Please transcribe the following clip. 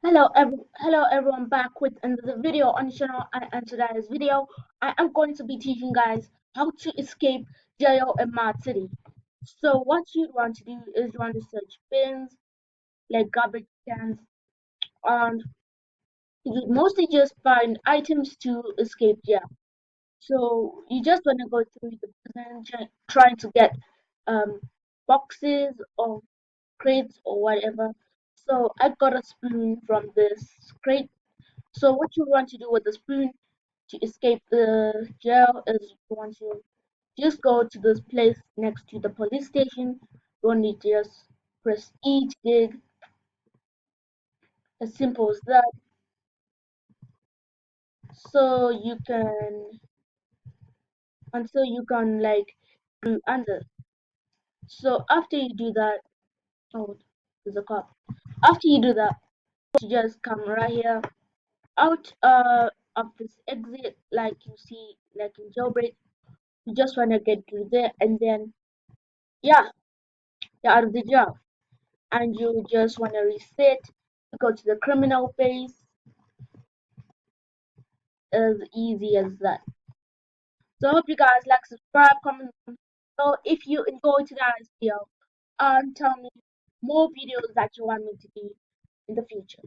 Hello everyone, back with another video on the channel. And today's video I am going to be teaching guys how to escape jail in Mad City. So what you want to do is you want to search bins like garbage cans, and you mostly just find items to escape jail. So you just want to go through the prison trying to get um boxes or crates or whatever. So I got a spoon from this crate. So what you want to do with the spoon to escape the jail is you want to just go to this place next to the police station. You want to just press E to dig, as simple as that. So you can until you can like do under. So after you do that, oh, there's a cop. After you do that, you just come right here out of this exit, like you see, like in jailbreak. You just wanna get through there, and then yeah, you're out of the jail, and you just wanna reset. You go to the criminal phase, as easy as that. So I hope you guys like, subscribe, comment. So if you enjoyed today's video, tell me more videos that you want me to do in the future.